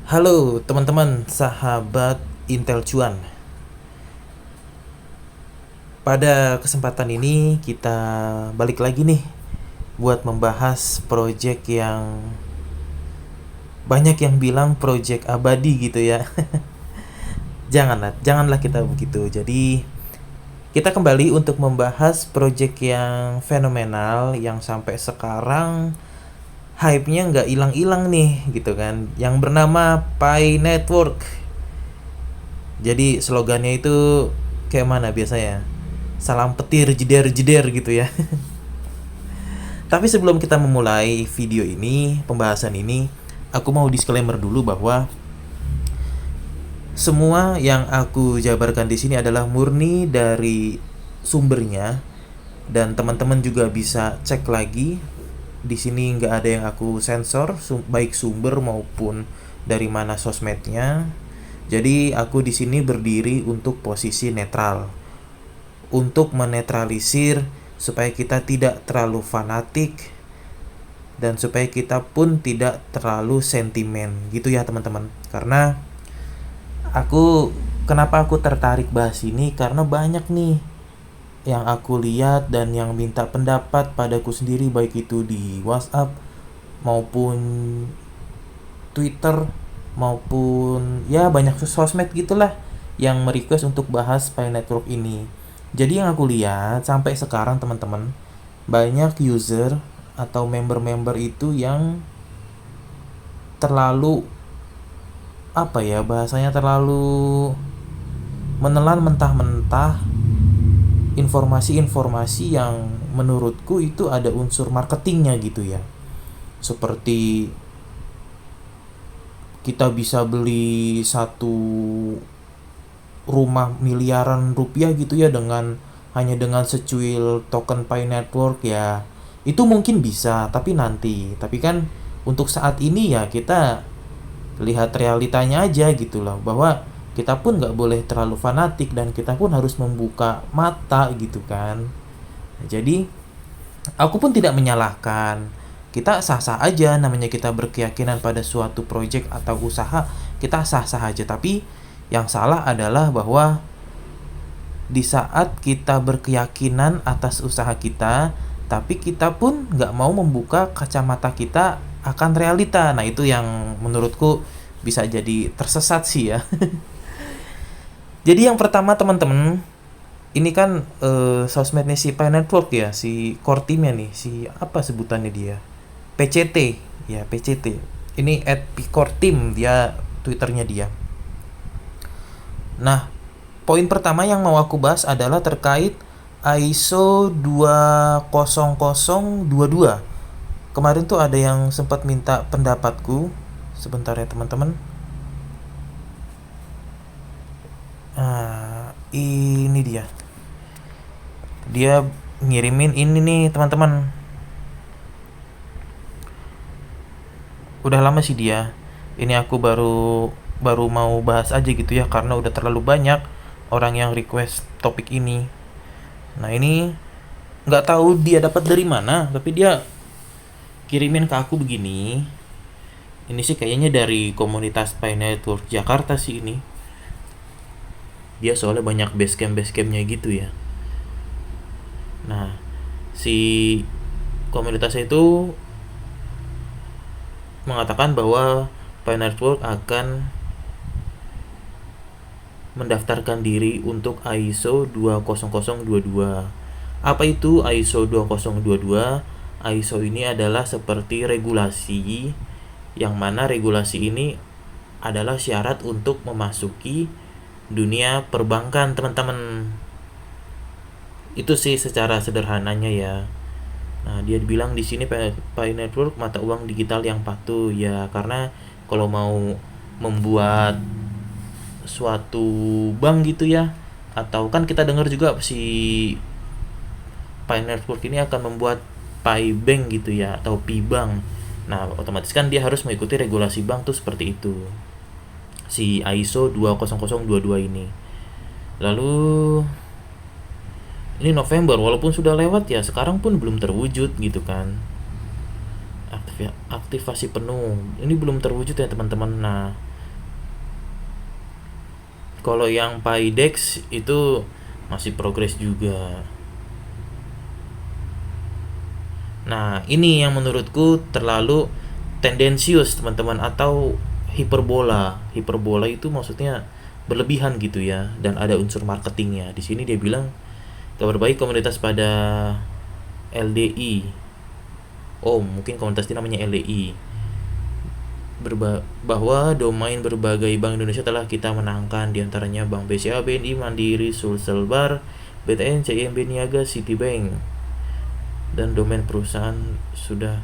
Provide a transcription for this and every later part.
Halo teman-teman, sahabat Intel Cuan. Pada kesempatan ini kita balik lagi nih buat membahas project yang banyak yang bilang project abadi gitu ya. Janganlah kita begitu. Jadi kita kembali untuk membahas project yang fenomenal yang sampai sekarang hype-nya nggak hilang-hilang nih gitu kan, yang bernama Pi Network. Jadi slogannya itu kayak mana biasanya? Salam petir jeder-jeder gitu ya. Tapi sebelum kita memulai video ini, pembahasan ini, aku mau disclaimer dulu bahwa semua yang aku jabarkan di sini adalah murni dari sumbernya, dan teman-teman juga bisa cek lagi. Di sini nggak ada yang aku sensor, baik sumber maupun dari mana sosmednya. Jadi aku di sini berdiri untuk posisi netral, untuk menetralisir supaya kita tidak terlalu fanatik dan supaya kita pun tidak terlalu sentimen gitu ya teman-teman. Karena kenapa aku tertarik bahas ini, karena banyak nih yang aku lihat dan yang minta pendapat padaku sendiri, baik itu di WhatsApp maupun Twitter maupun ya banyak sosmed gitulah, yang merequest untuk bahas Pi Network ini. Jadi yang aku lihat sampai sekarang teman-teman, banyak user atau member-member itu yang terlalu apa ya bahasanya, terlalu menelan mentah-mentah informasi-informasi yang menurutku itu ada unsur marketingnya gitu ya. Seperti kita bisa beli satu rumah miliaran rupiah gitu ya hanya dengan secuil token Pi Network ya. Itu mungkin bisa, tapi nanti. Tapi kan untuk saat ini ya kita lihat realitanya aja gitu loh, bahwa kita pun nggak boleh terlalu fanatik dan kita pun harus membuka mata gitu kan. Jadi aku pun tidak menyalahkan, kita sah-sah aja, namanya kita berkeyakinan pada suatu project atau usaha, kita sah-sah aja. Tapi yang salah adalah bahwa di saat kita berkeyakinan atas usaha kita, tapi kita pun nggak mau membuka kacamata kita akan realita. Nah itu yang menurutku bisa jadi tersesat sih ya. Jadi yang pertama teman-teman, ini kan sosmednya si Pi Network ya, si core teamnya nih, si apa sebutannya dia, PCT ya, PCT. Ini @picore team dia, twitternya dia. Nah, poin pertama yang mau aku bahas adalah terkait ISO 20022. Kemarin tuh ada yang sempat minta pendapatku. Sebentar ya teman-teman. Nah, ini dia. Dia ngirimin ini nih teman-teman. Udah lama sih dia. Ini aku baru mau bahas aja gitu ya, karena udah terlalu banyak orang yang request topik ini. Nah ini nggak tahu dia dapat dari mana, tapi dia kirimin ke aku begini. Ini sih kayaknya dari komunitas Pi Network Jakarta sih ini. Dia soalnya banyak basecampnya gitu ya. Nah si komunitasnya itu mengatakan bahwa Pi Network akan mendaftarkan diri untuk ISO 20022. Apa itu ISO 20022? ISO ini adalah seperti regulasi, yang mana regulasi ini adalah syarat untuk memasuki dunia perbankan, teman-teman. Itu sih secara sederhananya ya. Nah, dia bilang di sini Pi Network mata uang digital yang patuh ya, karena kalau mau membuat suatu bank gitu ya, atau kan kita dengar juga si Pi Network ini akan membuat Pi Bank gitu ya, atau Pi Bank. Nah otomatis kan dia harus mengikuti regulasi bank tuh, seperti itu si ISO 20022 ini. Lalu ini November, walaupun sudah lewat ya, sekarang pun belum terwujud gitu kan. Aktivasi penuh ini belum terwujud ya teman-teman. Nah Kalau yang PyDex itu masih progres juga. Nah, ini yang menurutku terlalu tendensius, teman-teman, atau hiperbola. Hiperbola itu maksudnya berlebihan gitu ya, dan ada unsur marketingnya. Di sini dia bilang kabar baik komunitas pada LDI. Oh, mungkin komunitas ini namanya LDI. Bahwa domain berbagai bank Indonesia telah kita menangkan, diantaranya Bank BCA, BNI, Mandiri, Sulselbar, BTN, CIMB Niaga, Citibank, dan domain perusahaan sudah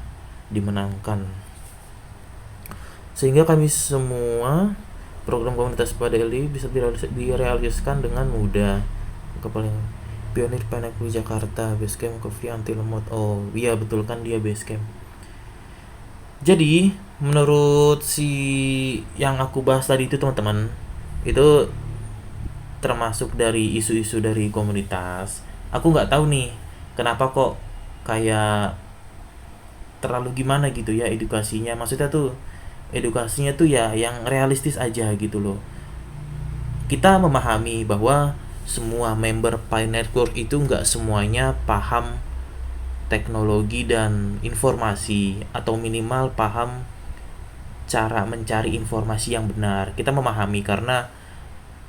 dimenangkan. Sehingga kami semua program komunitas pada LDI bisa direalisasikan dengan mudah. Kepala Pionir Peneklu Jakarta, Basecamp Coffee Anti Lemot. Oh iya betul kan, dia Basecamp. Jadi menurut si yang aku bahas tadi itu, teman-teman, itu termasuk dari isu-isu dari komunitas. Aku nggak tahu nih kenapa kok kayak terlalu gimana gitu ya edukasinya. Maksudnya tuh edukasinya tuh ya yang realistis aja gitu loh. Kita memahami bahwa semua member Pi Network itu nggak semuanya paham teknologi dan informasi, atau minimal paham cara mencari informasi yang benar. Kita memahami karena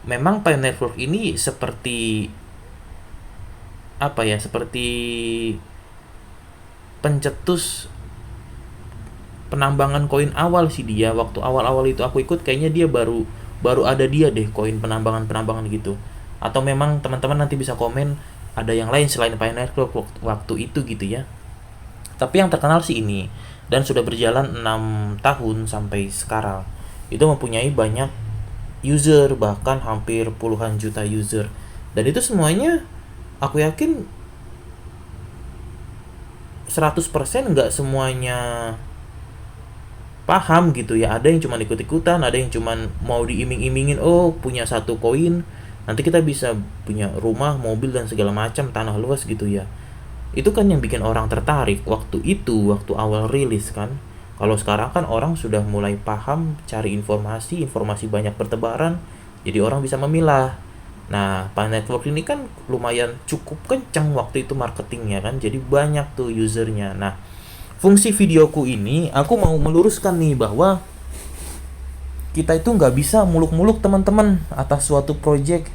memang Pi Network ini seperti apa ya, seperti pencetus penambangan koin awal sih dia. Waktu awal-awal itu aku ikut, kayaknya dia baru baru ada dia deh koin penambangan gitu. Atau memang teman-teman nanti bisa komen ada yang lain selain Pi Network waktu itu gitu ya. Tapi yang terkenal sih ini, dan sudah berjalan 6 tahun sampai sekarang. Itu mempunyai banyak user, bahkan hampir puluhan juta user. Dan itu semuanya aku yakin 100% nggak semuanya paham gitu ya. Ada yang cuma ikut-ikutan, ada yang cuma mau diiming-imingin, oh punya satu koin nanti kita bisa punya rumah, mobil, dan segala macam, tanah luas gitu ya. Itu kan yang bikin orang tertarik waktu itu, waktu awal rilis kan. Kalau sekarang kan orang sudah mulai paham cari informasi banyak bertebaran, jadi orang bisa memilah. Nah, Pi Network ini kan lumayan cukup kencang waktu itu marketingnya kan, jadi banyak tuh usernya. Nah, fungsi videoku ini aku mau meluruskan nih bahwa kita itu nggak bisa muluk-muluk, teman-teman, atas suatu project.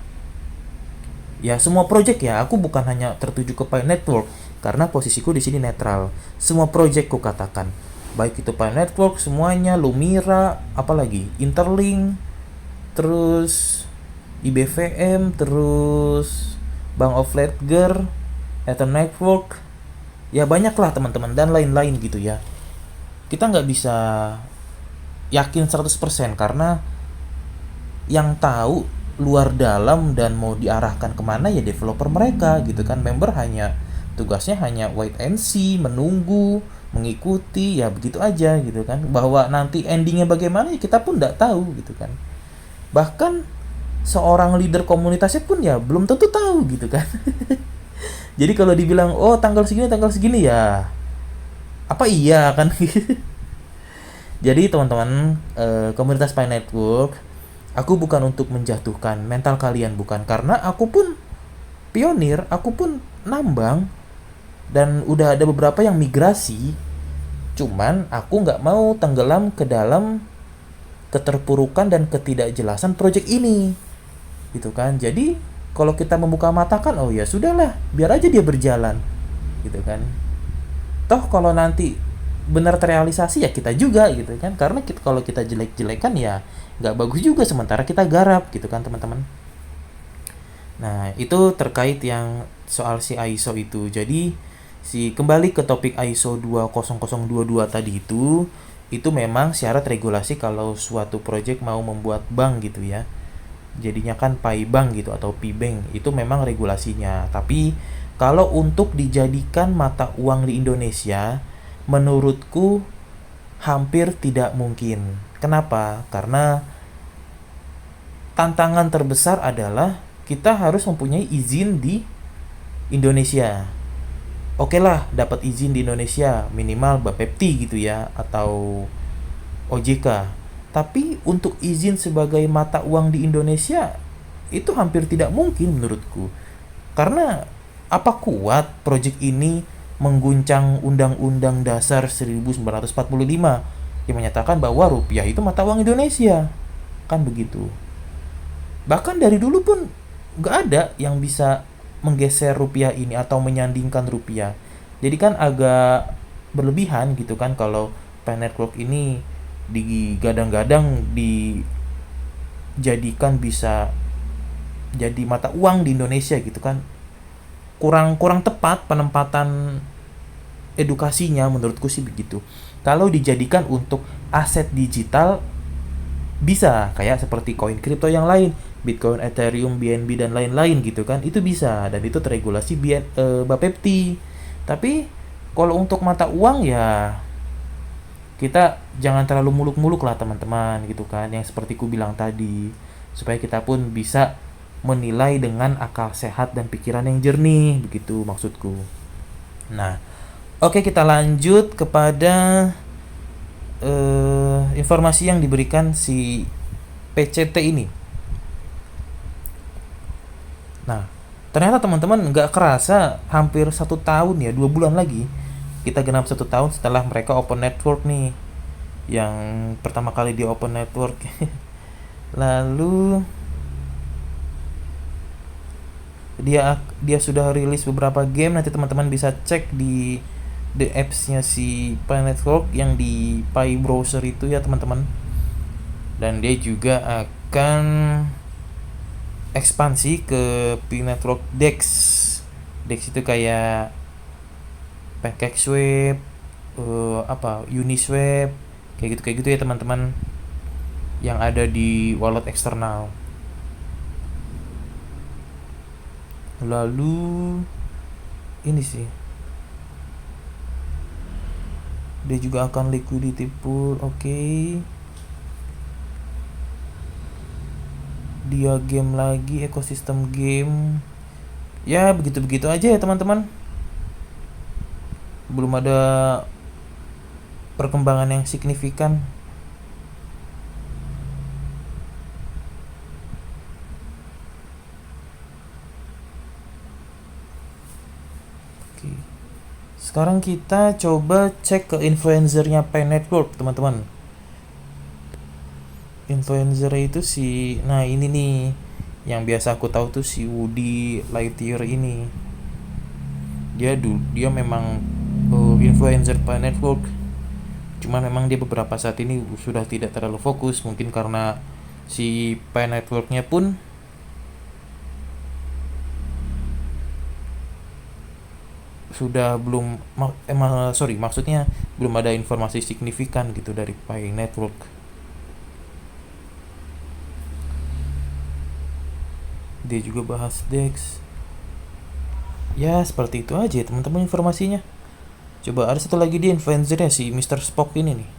Ya semua project ya, aku bukan hanya tertuju ke Pi Network karena posisiku di sini netral. Semua project ku katakan, baik itu Pi Network semuanya, Lumira, apalagi Interlink, terus IBVM, terus Bank of Ledger, Ether Network, ya banyak lah teman-teman, dan lain-lain gitu ya. Kita nggak bisa yakin 100% karena yang tahu luar dalam dan mau diarahkan kemana ya developer mereka gitu kan. Member hanya tugasnya hanya wait and see, menunggu, mengikuti, ya begitu aja gitu kan. Bahwa nanti endingnya bagaimana ya kita pun nggak tahu gitu kan. Bahkan seorang leader komunitasnya pun ya belum tentu tahu gitu kan. Jadi kalau dibilang oh tanggal segini ya apa iya kan. Jadi teman-teman, komunitas Pi Network, aku bukan untuk menjatuhkan mental kalian, bukan, karena aku pun pionir, aku pun nambang, dan udah ada beberapa yang migrasi. Cuman aku nggak mau tenggelam ke dalam keterpurukan dan ketidakjelasan project ini, gitu kan. Jadi kalau kita membuka mata kan, oh ya sudahlah, biar aja dia berjalan, gitu kan. Toh kalau nanti benar terrealisasi ya kita juga gitu kan, karena kalau kita jelek-jelekan ya nggak bagus juga, sementara kita garap gitu kan teman-teman. Nah itu terkait yang soal si ISO itu. Jadi kembali ke topik ISO 20022 tadi itu memang syarat regulasi kalau suatu project mau membuat bank gitu ya, jadinya kan Pi Bank gitu atau Pi Bank, itu memang regulasinya. Tapi kalau untuk dijadikan mata uang di Indonesia, menurutku hampir tidak mungkin. Kenapa? Karena tantangan terbesar adalah kita harus mempunyai izin di Indonesia. Oke lah, dapat izin di Indonesia minimal Bapepti gitu ya, atau OJK. Tapi untuk izin sebagai mata uang di Indonesia itu hampir tidak mungkin menurutku. Karena apa kuat proyek ini mengguncang Undang-Undang Dasar 1945 yang menyatakan bahwa rupiah itu mata uang Indonesia. Kan begitu. Bahkan dari dulu pun nggak ada yang bisa menggeser rupiah ini atau menyandingkan rupiah. Jadi kan agak berlebihan gitu kan kalau Pi Network ini digadang-gadang dijadikan bisa jadi mata uang di Indonesia gitu kan. Kurang kurang tepat penempatan edukasinya menurutku sih begitu. Kalau dijadikan untuk aset digital bisa kayak seperti koin kripto yang lain, Bitcoin, Ethereum, BNB dan lain-lain gitu kan. Itu bisa dan itu terregulasi Bapepti. Tapi kalau untuk mata uang ya kita jangan terlalu muluk-muluk lah teman-teman gitu kan, yang seperti ku bilang tadi, supaya kita pun bisa menilai dengan akal sehat dan pikiran yang jernih, begitu maksudku. Nah, oke, kita lanjut kepada informasi yang diberikan si PCT ini. Nah, ternyata teman-teman nggak kerasa hampir 1 tahun ya, 2 bulan lagi kita genap 1 tahun setelah mereka open network nih, yang pertama kali di open network. Lalu dia sudah rilis beberapa game, nanti teman-teman bisa cek di the apps-nya si Pi Network yang di Pi browser itu ya teman-teman. Dan dia juga akan ekspansi ke Pi Network Dex. Dex itu kayak PancakeSwap, Uniswap, kayak gitu ya teman-teman, yang ada di wallet eksternal. Lalu ini sih, dia juga akan liquidity pool. Oke. Dia game lagi, ekosistem game. Ya begitu-begitu aja ya teman-teman. Belum ada perkembangan yang signifikan. Oke. Sekarang kita coba cek ke influencernya Pi Network teman-teman. Influencer itu nah ini nih yang biasa aku tahu tuh si Woody Lightyear ini. Dia memang influencer Pi Network. Cuma memang dia beberapa saat ini sudah tidak terlalu fokus, mungkin karena si Pi Networknya pun sudah belum maksudnya belum ada informasi signifikan gitu dari Pi Network. Dia juga bahas Dex. Ya seperti itu aja teman-teman informasinya. Coba ada satu lagi dia influencernya si Mr. Spock ini nih.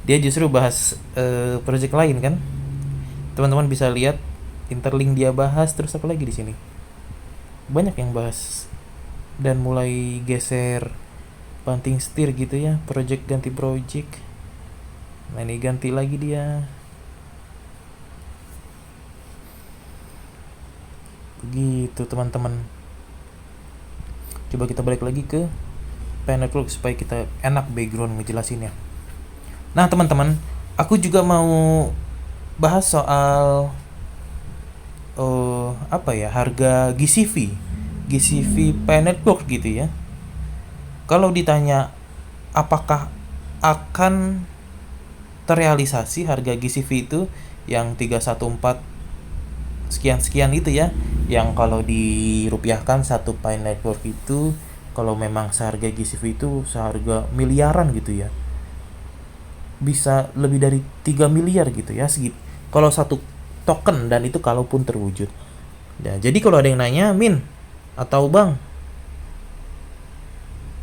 Dia justru bahas project lain kan. Teman-teman bisa lihat interlink dia bahas, terus apa lagi di sini. Banyak yang bahas dan mulai geser banting setir gitu ya, project ganti project. Nah ini ganti lagi dia. Begitu teman-teman. Coba kita balik lagi ke Pi Network supaya kita enak background ngejelasinnya. Nah teman-teman, aku juga mau bahas soal harga GCV Pi Network gitu ya. Kalau ditanya apakah akan terrealisasi harga GCV itu yang 314 sekian itu ya, yang kalau dirupiahkan satu Pi Network itu kalau memang seharga GCV itu seharga miliaran gitu ya, bisa lebih dari 3 miliar gitu ya kalau satu token, dan itu kalaupun terwujud ya. Jadi kalau ada yang nanya, Min atau Bang,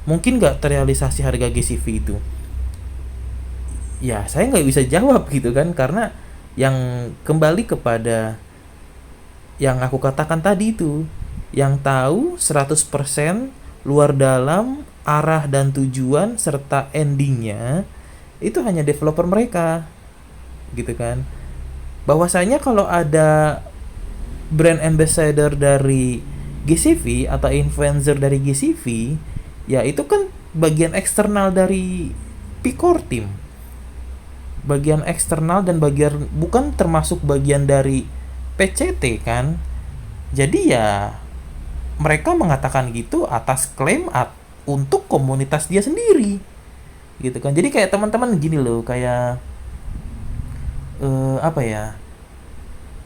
mungkin nggak terrealisasi harga GCV itu? Ya saya nggak bisa jawab gitu kan, karena yang kembali kepada yang aku katakan tadi itu, yang tahu 100% luar dalam arah dan tujuan serta endingnya itu hanya developer mereka, gitu kan. Bahwasanya kalau ada brand ambassador dari GCV atau influencer dari GCV, ya itu kan bagian eksternal dari Picor Team, bagian eksternal dan bagian bukan termasuk bagian dari PCT kan. Jadi ya mereka mengatakan gitu atas klaim untuk komunitas dia sendiri, gitu kan. Jadi kayak teman-teman gini loh, kayak apa ya,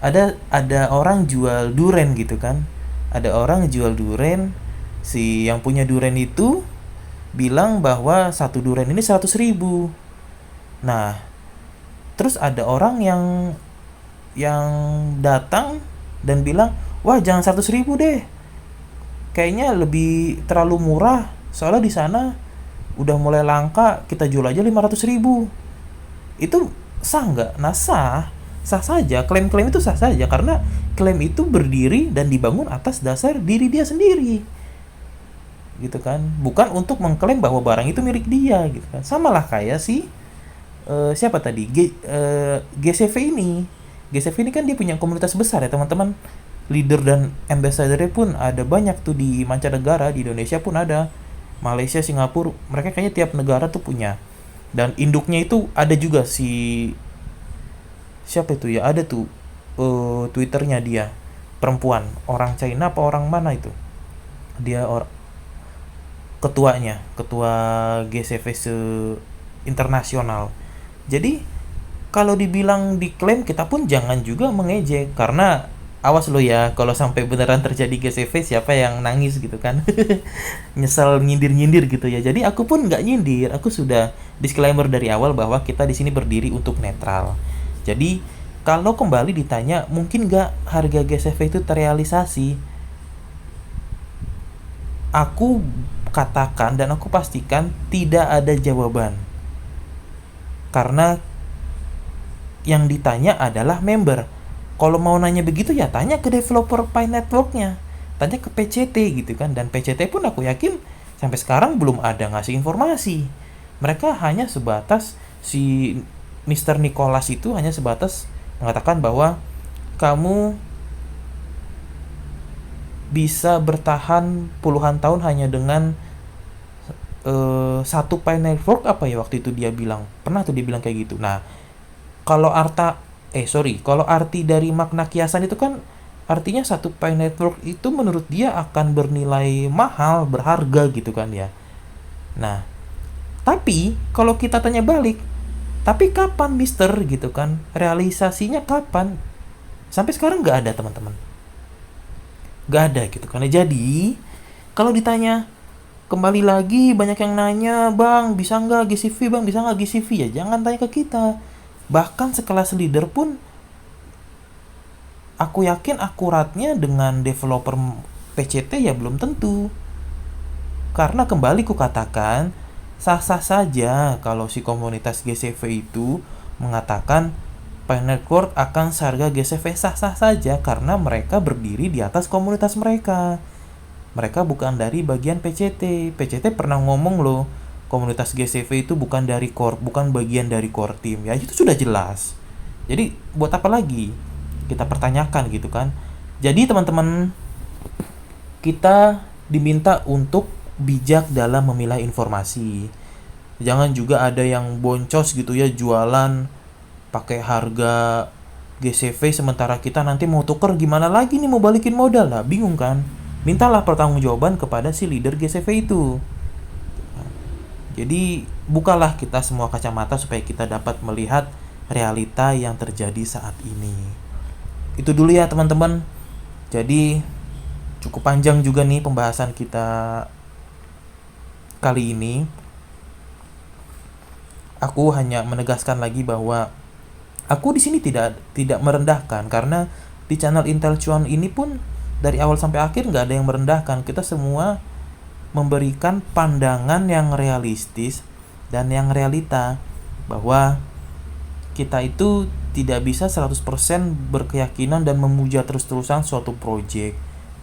ada orang jual duren gitu kan, ada orang jual duren, si yang punya duren itu bilang bahwa satu duren ini 100.000. Nah, terus ada orang yang datang dan bilang, wah jangan 100.000 deh, kayaknya lebih terlalu murah, soalnya di sana udah mulai langka, kita jual aja 500.000. Itu sah nggak? Nah, sah saja, klaim-klaim itu sah saja karena klaim itu berdiri dan dibangun atas dasar diri dia sendiri, gitu kan, bukan untuk mengklaim bahwa barang itu milik dia, gitu kan. Sama lah kayak si siapa tadi, GCV ini. GCV ini kan dia punya komunitas besar ya teman-teman, leader dan ambassador-nya pun ada banyak tuh di mancanegara, di Indonesia pun ada, Malaysia, Singapura, mereka kayaknya tiap negara tuh punya. Dan induknya itu ada juga si siapa itu ya, ada tuh Twitternya dia, perempuan, orang China apa orang mana itu, dia ketua GCV internasional. Jadi kalau dibilang diklaim, kita pun jangan juga mengejek, karena awas lo ya kalau sampai beneran terjadi GCV, siapa yang nangis gitu kan. Nyesel nyindir-nyindir gitu ya. Jadi aku pun nggak nyindir, aku sudah disclaimer dari awal bahwa kita di sini berdiri untuk netral. Jadi kalau kembali ditanya mungkin nggak harga GCV itu terrealisasi, aku katakan dan aku pastikan tidak ada jawaban, karena yang ditanya adalah member. Kalau mau nanya begitu ya tanya ke developer Pi Network-nya, tanya ke PCT gitu kan. Dan PCT pun aku yakin sampai sekarang belum ada ngasih informasi. Mereka hanya sebatas, si Mr. Nicholas itu hanya sebatas mengatakan bahwa kamu bisa bertahan puluhan tahun hanya dengan satu Pi Network apa ya waktu itu dia bilang. Pernah tuh dia bilang kayak gitu. Nah, kalau kalau arti dari makna kiasan itu kan artinya satu Pi Network itu menurut dia akan bernilai mahal, berharga gitu kan ya. Nah, tapi kalau kita tanya balik, tapi kapan Mister gitu kan? Realisasinya kapan? Sampai sekarang nggak ada teman-teman. Nggak ada gitu kan. Jadi kalau ditanya kembali lagi, banyak yang nanya, bang bisa nggak GCV, bang bisa nggak GCV, ya jangan tanya ke kita. Bahkan sekelas leader pun aku yakin akuratnya dengan developer PCT ya belum tentu. Karena kembali ku katakan, sah-sah saja kalau si komunitas GCV itu mengatakan Pi Network akan seharga GCV, sah-sah saja karena mereka berdiri di atas komunitas mereka. Mereka bukan dari bagian PCT. PCT pernah ngomong loh, komunitas GCV itu bukan bagian dari core team. Ya itu sudah jelas. Jadi buat apa lagi kita pertanyakan gitu kan. Jadi teman-teman, kita diminta untuk bijak dalam memilah informasi. Jangan juga ada yang boncos gitu ya, jualan pakai harga GCV sementara kita nanti mau tuker gimana lagi nih, mau balikin modal lah, bingung kan. Mintalah pertanggungjawaban kepada si leader GCV itu. Jadi bukalah kita semua kacamata supaya kita dapat melihat realita yang terjadi saat ini. Itu dulu ya teman-teman. Jadi cukup panjang juga nih pembahasan kita kali ini. Aku hanya menegaskan lagi bahwa aku di sini tidak merendahkan, karena di channel Intel Cuan ini pun dari awal sampai akhir nggak ada yang merendahkan. Kita semua memberikan pandangan yang realistis dan yang realita, bahwa kita itu tidak bisa 100% berkeyakinan dan memuja terus-terusan suatu project.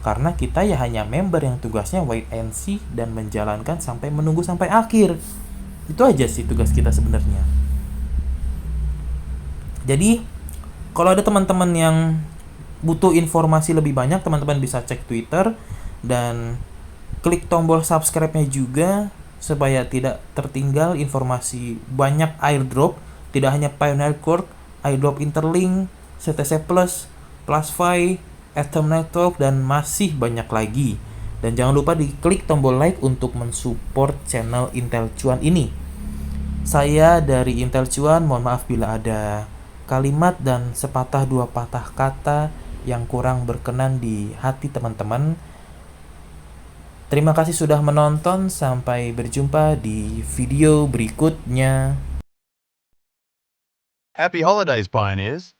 Karena kita ya hanya member yang tugasnya wait and see dan menjalankan sampai menunggu sampai akhir. Itu aja sih tugas kita sebenarnya. Jadi kalau ada teman-teman yang butuh informasi lebih banyak, teman-teman bisa cek Twitter dan klik tombol subscribe-nya juga supaya tidak tertinggal informasi banyak airdrop, tidak hanya Pioneer Network, airdrop Interlink, CTC Plus, PlusFi, Atom Network, dan masih banyak lagi. Dan jangan lupa diklik tombol like untuk mensupport channel Intel Cuan ini. Saya dari Intel Cuan, mohon maaf bila ada kalimat dan sepatah dua patah kata yang kurang berkenan di hati teman-teman. Terima kasih sudah menonton, sampai berjumpa di video berikutnya. Happy holidays, pioneers!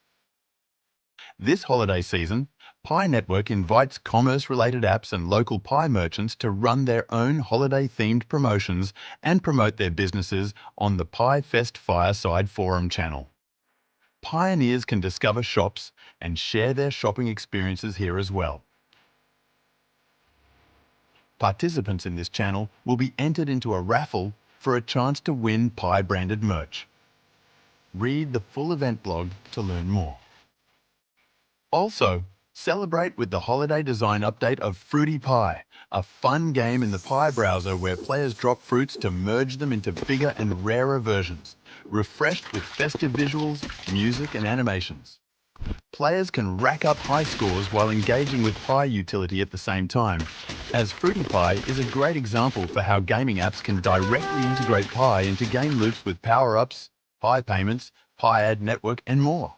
This holiday season, Pi Network invites commerce-related apps and local Pi merchants to run their own holiday-themed promotions and promote their businesses on the Pi Fest Fireside Forum channel. Pioneers can discover shops and share their shopping experiences here as well. Participants in this channel will be entered into a raffle for a chance to win Pi-branded merch. Read the full event blog to learn more. Also, celebrate with the holiday design update of Fruity Pie, a fun game in the Pi browser where players drop fruits to merge them into bigger and rarer versions, refreshed with festive visuals, music and animations. Players can rack up high scores while engaging with Pi utility at the same time, as Fruity Pie is a great example for how gaming apps can directly integrate Pi into game loops with power-ups, Pi payments, Pi ad network and more.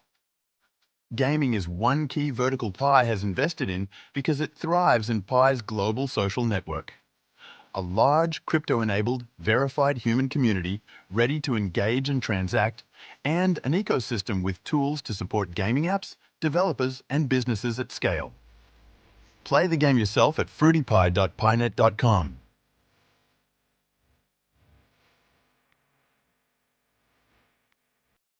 Gaming is one key vertical Pi has invested in because it thrives in Pi's global social network. A large, crypto-enabled, verified human community ready to engage and transact, and an ecosystem with tools to support gaming apps, developers, and businesses at scale. Play the game yourself at fruitypie.pinet.com.